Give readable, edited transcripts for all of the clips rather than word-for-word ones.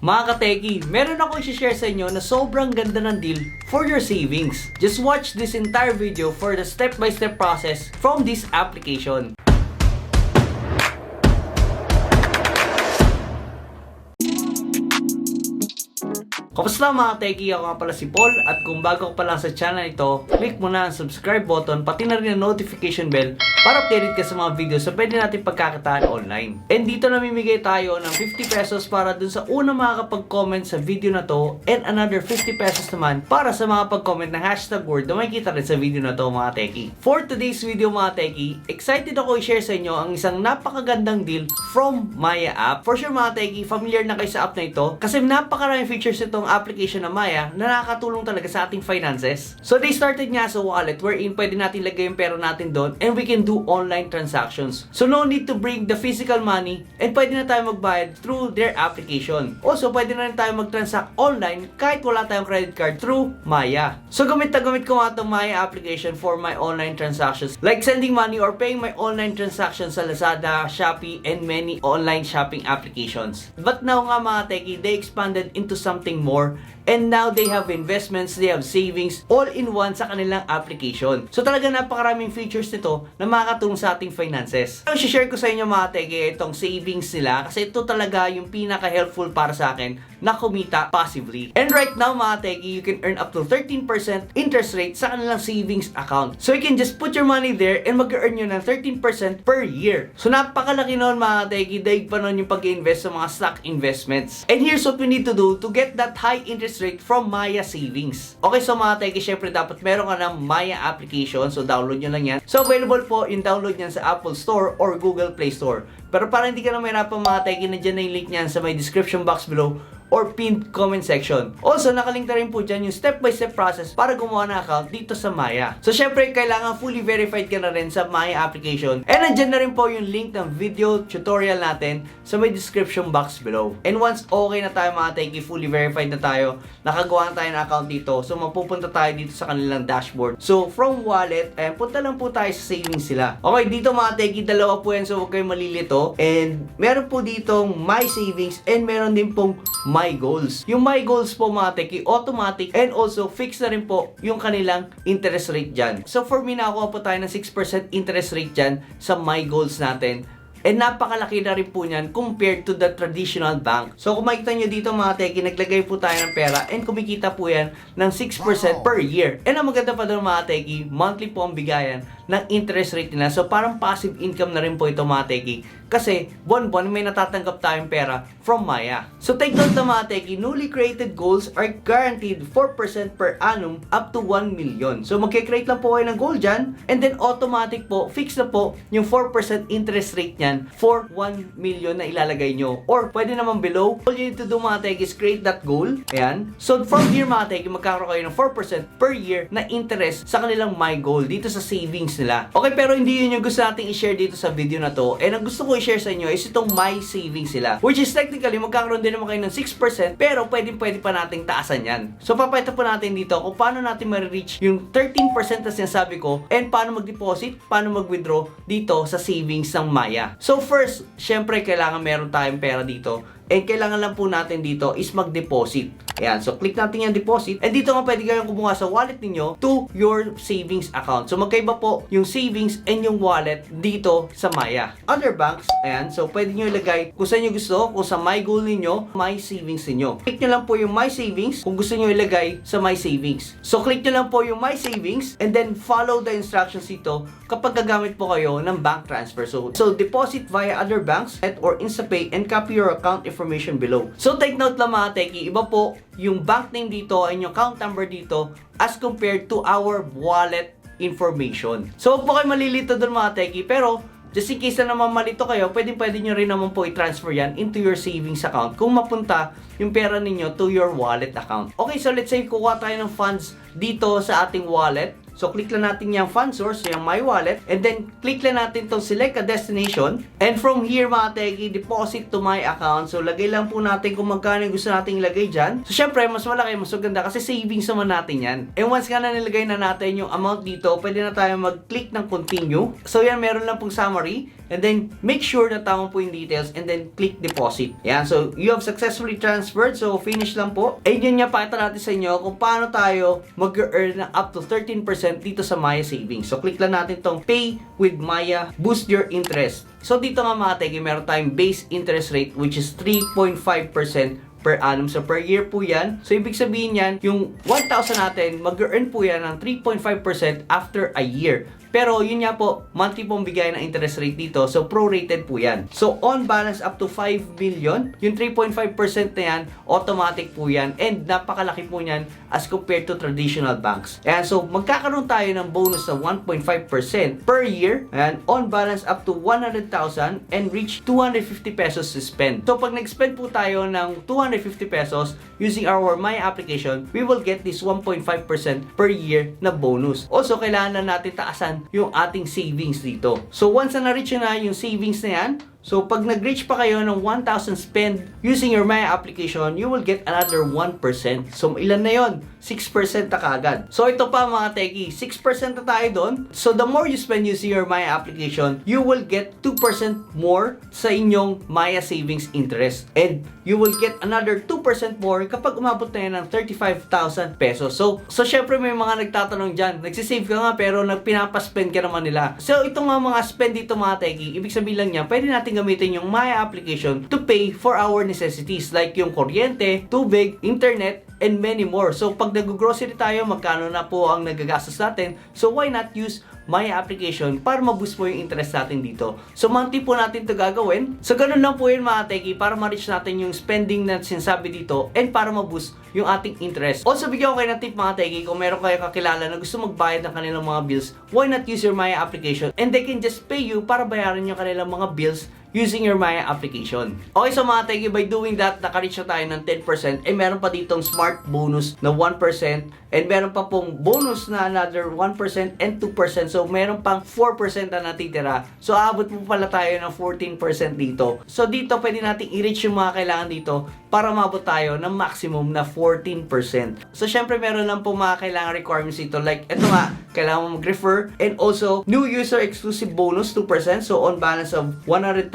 Mga kateki, meron ako i-share sa inyo na sobrang ganda ng deal for your savings. Just watch this entire video for the step-by-step process from this application. Kamusta mga teki? Ako nga pala si Paul at kung bago ka pa lang sa channel ito, click mo na ang subscribe button pati na rin ang notification bell para updated ka sa mga videos na pwede natin pagkakataan online. And dito namimigay tayo ng 50 pesos para dun sa unang makakapag-comment sa video na to and another 50 pesos naman para sa mga pag-comment ng hashtag word na makikita rin sa video na to mga teki. For today's video mga teki, excited ako i-share sa inyo ang isang napakagandang deal from Maya app. For sure mga teki, familiar na kayo sa app na ito kasi napakaraming features itong application na Maya na nakakatulong talaga sa ating finances. So they started nga sa wallet wherein pwede natin lagay yung pera natin doon and we can do online transactions. So no need to bring the physical money and pwede na tayo magbayad through their application. Also pwede na rin tayo mag-transact online kahit wala tayong credit card through Maya. So gamit ko nga itong Maya application for my online transactions like sending money or paying my online transactions sa Lazada, Shopee, and many online shopping applications. But now nga mga teki, they expanded into something more. And now they have investments, they have savings, all in one sa kanilang application. So talaga napakaraming features nito na makakatulong sa ating finances. Ang share ko sa inyo mga teke, itong savings nila kasi ito talaga yung pinaka-helpful para sa akin na kumita passively. And right now mga teke, you can earn up to 13% interest rate sa kanilang savings account. So you can just put your money there and mag-earn nyo ng 13% per year. So napakalaki noon mga teke, daig pa noon yung pag-invest sa mga stock investments. And here's what we need to do to get that high interest rate from Maya Savings. Okay, so mga teki, syempre dapat meron ka ng Maya application. So download nyo lang yan. So available po yung download nyan sa Apple Store or Google Play Store. Pero para hindi ka na mahirapan mga teki, nandiyan na yung link nyan sa may description box below or pinned comment section. Also, nakalink na rin po dyan yung step-by-step process para gumawa ng account dito sa Maya. So, syempre, kailangan fully verified ka na rin sa Maya application. And nandyan na rin po yung link ng video tutorial natin sa may description box below. And once okay na tayo mga teki, fully verified na tayo, nakagawa na tayo ng account dito, so mapupunta tayo dito sa kanilang dashboard. So, from wallet, punta lang po tayo sa savings sila. Okay, dito mga teki, dalawa po yan, so huwag kayong malilito. And meron po ditong My Savings and meron din pong My Goals. Yung My Goals po mga teki, automatic and also fixed na rin po yung kanilang interest rate dyan. So for me, nakakuha po tayo ng 6% interest rate dyan sa My Goals natin. And napakalaki na rin po niyan compared to the traditional bank. So kung makikita nyo dito mga teki, naglagay po tayo ng pera and kumikita po yan ng 6% per year. And ang maganda pa doon mga teki, monthly po ang bigayan ng interest rate nila. So parang passive income na rin po ito mga teki. Kasi buwan-buwan may natatanggap tayong pera from Maya. So take note na mga teki, newly created goals are guaranteed 4% per annum up to 1 million. So magkikreate lang po kayo ng goal dyan and then automatic po, fix na po yung 4% interest rate niyan for 1 million na ilalagay nyo. Or pwede naman below. All you need to do mga teki is create that goal. Ayan. So from here mga teki, magkakaroon kayo ng 4% per year na interest sa kanilang My Goal dito sa savings nila. Okay, pero hindi yun yung gusto nating i-share dito sa video na to. And ang gusto ko i-share sa inyo is itong My Savings sila. Which is technically, magkakaroon din naman kayo ng 6%, pero pwede pa nating taasan yan. So, papayta po natin dito kung paano natin ma-reach yung 13% na sinasabi ko and paano mag-deposit, paano mag-withdraw dito sa savings ng Maya. So, first, syempre, kailangan meron tayong pera dito. And kailangan lang po natin dito is mag-deposit. Ayan. So, click natin yung deposit. And dito nga pwede kayong kumuha sa wallet ninyo to your savings account. So, magkaiba po yung savings and yung wallet dito sa Maya. Other banks, ayan. So, pwede nyo ilagay kung saan nyo gusto, kung sa My Goal ninyo, My Savings ninyo. Click nyo lang po yung My Savings kung gusto nyo ilagay sa My Savings. So, click nyo lang po yung My Savings and then follow the instructions dito kapag gagamit po kayo ng bank transfer. So deposit via other banks or InstaPay and copy your account information below. So, take note lang mga teki, iba po yung bank name dito and yung account number dito as compared to our wallet information. So, huwag po kayo malilito doon mga teki, pero just in case na naman malito kayo, pwede nyo rin naman po i-transfer yan into your savings account kung mapunta yung pera ninyo to your wallet account. Okay, so let's say kukuha tayo ng funds dito sa ating wallet. So, click lang natin yung fund source, yung My Wallet, and then click lang natin itong select a destination. And from here, mga teki, deposit to my account. So, lagay lang po natin kung magkano gusto natin ilagay dyan. So, syempre, mas malaki, mas maganda kasi savings naman natin yan. And once nga na nilagay na natin yung amount dito, pwede na tayo mag-click ng continue. So, yan, meron lang pong summary. and then make sure na tama po yung details and then click deposit. Ayan, so you have successfully transferred. So finish lang po. And yun nga, pakita natin sa inyo kung paano tayo mag-earn ng up to 13% dito sa Maya Savings. So click lang natin tong Pay with Maya, boost your interest. So dito nga mga teki, meron tayong base interest rate which is 3.5% per annum. So, per year po yan. So, ibig sabihin yan, yung 1,000 natin, mag-earn po yan ng 3.5% after a year. Pero, yun nga po, monthly pong bigay ng interest rate dito. So, prorated po yan. So, on balance up to 5 million, yung 3.5% na yan, automatic po yan. And, napakalaki po yan as compared to traditional banks. Ayan, so, magkakaroon tayo ng bonus na 1.5% per year. Ayan, on balance up to 100,000 and reach 250 pesos to spend. So, pag nag-spend po tayo ng 250 pesos using our Maya application, we will get this 1.5% per year na bonus. Also, kailangan na natin taasan yung ating savings dito. So, once na na-reach na yung savings na yan, so pag nag-reach pa kayo ng 1,000 spend using your Maya application, you will get another 1%. So, ilan na yon? 6% na kagad. So, ito pa mga teki, 6% na tayo doon. So, the more you spend using your Maya application, you will get 2% more sa inyong Maya savings interest. And you will get another 2% more kapag umabot na yan ng 35,000 pesos. So syempre may mga nagtatanong dyan, nagsisave ka nga pero nagpinapaspend ka naman nila. So, itong mga spend dito mga teki, ibig sabihin lang niya, pwede natin gamitin yung Maya application to pay for our necessities like yung kuryente, tubig, internet, and many more. So, pag nag-grocery tayo, magkano na po ang nagagastos natin? So, why not use Maya application para ma-boost po yung interest natin dito? So, monthly po natin ito gagawin. So, ganun lang po yun mga teki para ma-reach natin yung spending na sinasabi dito and para ma-boost yung ating interest. Also, bigyan ko kayo ng tip mga teki, kung meron kayo kakilala na gusto magbayad ng kanilang mga bills, why not use your Maya application and they can just pay you para bayaran yung kanilang mga bills using your Maya application. Okay, so mga teki, by doing that, naka-reach na tayo ng 10%, eh meron pa ditong smart bonus na 1%, and meron pa pong bonus na another 1% and 2%. So, meron pang 4% na natitira. So, aabot po pala tayo ng 14% dito. So, dito, pwede natin i-reach yung mga kailangan dito para maabot tayo ng maximum na 14%. So, syempre, meron lang po mga kailangan requirements dito. Like, ito nga, kailangan mo mag-refer. And also, new user exclusive bonus, 2%. So, on balance of 100,000,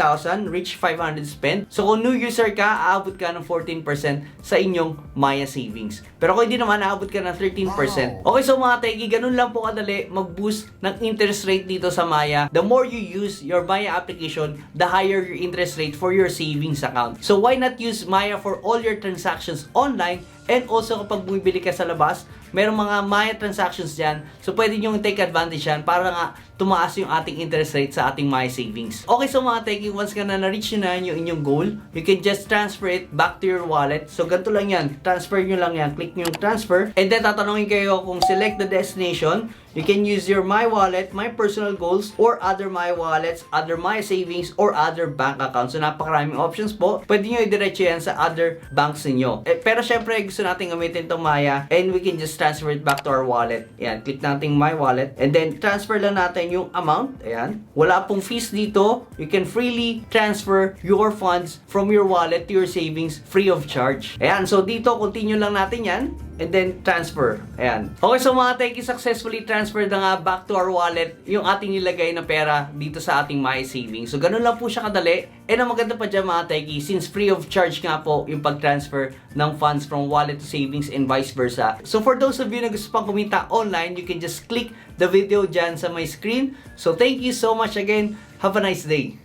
reach 500 spend. So, kung new user ka, aabot ka ng 14% sa inyong Maya savings. Pero kung hindi naman, aabot ka ng 13%. Okay, so mga teki, ganun lang po kadali mag-boost ng interest rate dito sa Maya. The more you use your Maya application, the higher your interest rate for your savings account. So, why not use Maya for all your transactions online? And also, kapag bumibili ka sa labas, merong mga Maya transactions dyan. So, pwede nyo take advantage yan para nga tumaas yung ating interest rate sa ating Maya savings. Okay, so mga teki, once ka na na-reach nyo na yung inyong goal, you can just transfer it back to your wallet. So, ganito lang yan. Transfer nyo lang yan. Click nyo yung transfer. And then, tatanungin kayo kung select the destination. You can use your My Wallet, My Personal Goals, or other My Wallets, other My Savings, or other bank accounts. So, napakaraming options po. Pwede nyo i-diretso yan sa other banks ninyo. Pero syempre, gusto natin gamitin itong Maya, and we can just transfer it back to our wallet. Ayan, click natin My Wallet, and then transfer lang natin yung amount. Ayan. Wala pong fees dito. You can freely transfer your funds from your wallet to your savings free of charge. Ayan, so dito, continue lang natin yan. And then, transfer. Ayan. Okay, so mga teki, successfully transferred na nga back to our wallet yung ating nilagay na pera dito sa ating My Savings. So, ganun lang po siya kadali. And ang maganda pa dyan mga teki, since free of charge nga po yung pag-transfer ng funds from wallet to savings and vice versa. So, for those of you na gusto pang kumita online, you can just click the video dyan sa my screen. So, thank you so much again. Have a nice day.